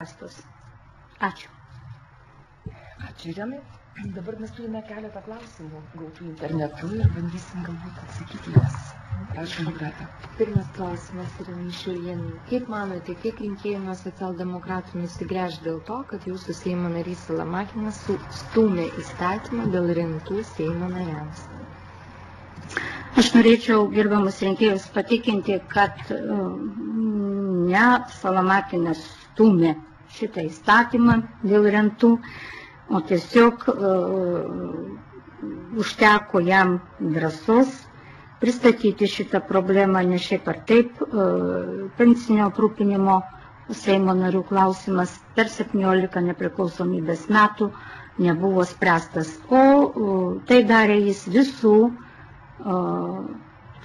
Astos. Ačiū. Ačiū, Irenai. Dabar mes turime keletą klausimų gautų internetu ir bandysim galbūt atsakyti juos. Prašom, Greta. Pirmas klausimas yra iš Šiaulienų. Kaip manote, kiek rinkėjų nuo socialdemokratų nusigręš dėl to, kad jūsų Seimo narys Salamakinas stūmė įstatymą dėl rentų Seimo nariams? Aš norėčiau gerbiamus rinkėjus patikinti, kad ne Salamakinas stūmė šitą įstatymą dėl rentų, o tiesiog užteko jam drąsos pristatyti šitą problemą, ne šiaip ar taip. Pensinio aprūpinimo Seimo narių klausimas per 17 nepriklausomybės metų nebuvo spręstas, o tai darė jis visų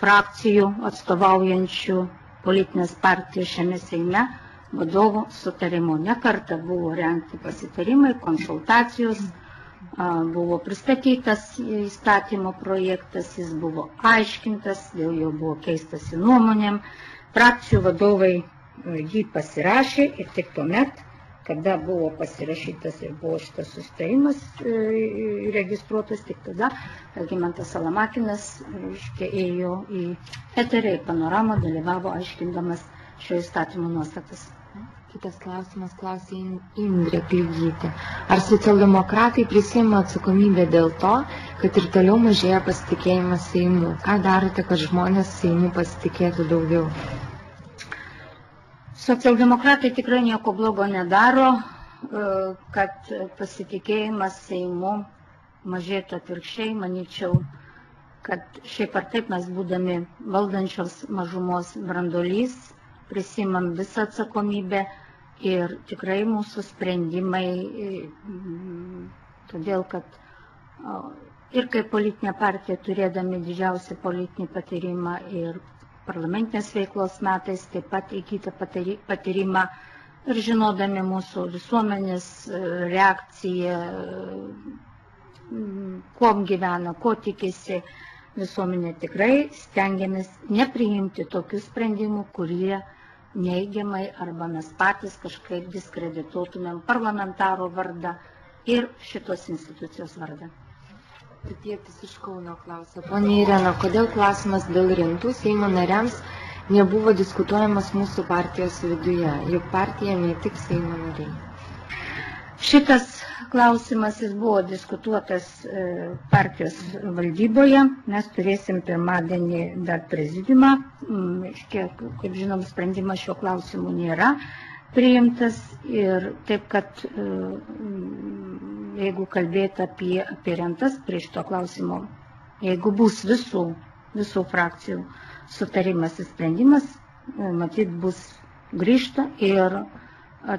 frakcijų atstovaujančių politinės partijos šiame Seime vadovų sutarimo. Ne kartą buvo rengti pasitarimai, konsultacijos, buvo pristatytas įstatymo projektas, jis buvo aiškintas, dėl jo buvo keistasi nuomonėm, frakcijų vadovai jį pasirašė ir tik tuomet, kada buvo pasirašytas ir buvo šitas sustarimas registruotas, tik tada Algimantas Salamakinas ėjo į eterį, į panoramą, dalyvavo aiškindamas šio įstatymo nuostatas. Kitas klausimas klausė Indrė Kliugytė. Ar socialdemokratai prisiima atsakomybę dėl to, kad ir toliau mažėja pasitikėjimas Seimu? Ką darote, kad žmonės Seimu pasitikėtų daugiau? Socialdemokratai tikrai nieko blogo nedaro, kad pasitikėjimas Seimu mažėtų atvirkščiai. Manyčiau, kad šiaip ar taip mes būdami valdančios mažumos branduolys prisimam visą atsakomybę ir tikrai mūsų sprendimai, todėl kad ir kaip politinė partija turėdami didžiausią politinį patyrimą ir parlamentinės veiklos metais taip pat įgytą patyrimą ir žinodami mūsų visuomenės reakciją, kuom gyvena, ko tikisi visuomenė, tikrai stengiamės nepriimti tokių sprendimų, kurie neigiamai arba mes patys kažkaip diskredituotumėm parlamentarų vardą ir šitos institucijos vardą. Tėtis iš Kauno klausia. Ponia Irena, kodėl klausimas dėl rentų Seimo nariams nebuvo diskutuojamas mūsų partijos viduje? Juk partija ne tik Seimo nariai. Šitas klausimas jis buvo diskutuotas partijos valdyboje. Mes turėsim pirmadienį dar prezidiumą. Kaip žinom, sprendimas šio klausimu nėra priimtas. Ir taip, kad jeigu kalbėti apie rentas prie šito klausimo, jeigu bus visų frakcijų sutarimas ir sprendimas, matyt bus grįžta ir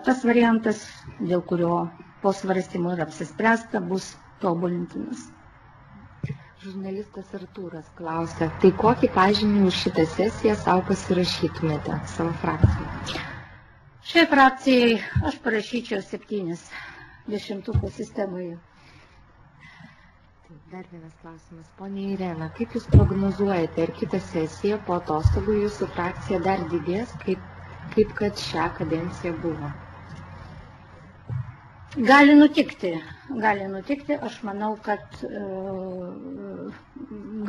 tas variantas, dėl kurio po svarstymų ir apsispręsta, bus tobulintinas. Žurnalistas Artūras klausia, tai kokį pažymį už šitą sesiją savo pasirašytumėte savo frakcijai? Šiai frakcijai aš parašyčiau 7 10 sistemoje. Dar vienas klausimas. Ponia Irena, kaip Jūs prognozuojate, ar kitą sesiją po atostogų Jūsų frakcija dar didės, kaip kad šią kadenciją buvo? Gali nutikti. Aš manau, kad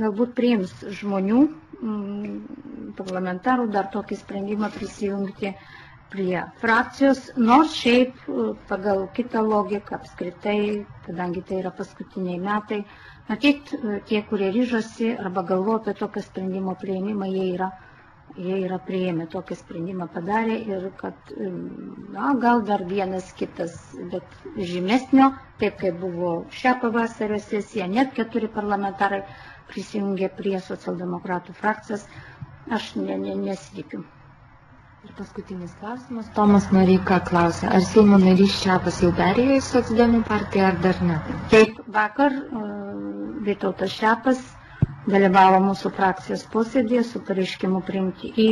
galbūt priims žmonių, parlamentarų dar tokį sprendimą prisijungti prie frakcijos, nors šiaip pagal kitą logiką apskritai, kadangi tai yra paskutiniai metai, matyt, tie, kurie ryžosi arba galvoja apie tokio sprendimo priėmimą, jie yra priėmę tokį sprendimą padarė ir kad gal dar vienas kitas, bet žymesnio, taip kaip buvo šią pavasario sesiją, net 4 parlamentarai prisijungė prie socialdemokratų frakcijos, aš nesitikiu. Ir paskutinis klausimas. Tomas Noreika klausia, ar Seimo narys Ščiapas jau perėjo į Socdemų partiją ar dar ne? Taip, vakar Vytautas Ščiapas dalyvavo mūsų frakcijos posėdėje su pareiškimu priimti į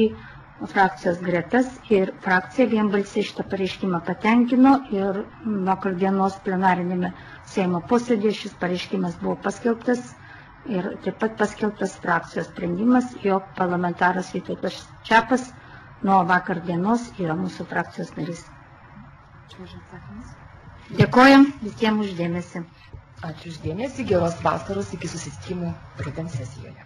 frakcijos gretas ir frakcija vienbalsiai šitą pareiškimą patenkino ir vakar dienos plenarinėme Seimo posėdėje šis pareiškimas buvo paskelbtas ir taip pat paskelbtas frakcijos sprendimas, jog parlamentaras Vytautas Ščiapas nuo vakar dienos yra mūsų frakcijos narys. Ačiū už atsakymus. Dėkojam visiems uždėmesi. Ačiū uždėmesi, geros vasaros, iki susitikimų rudens sesijoje.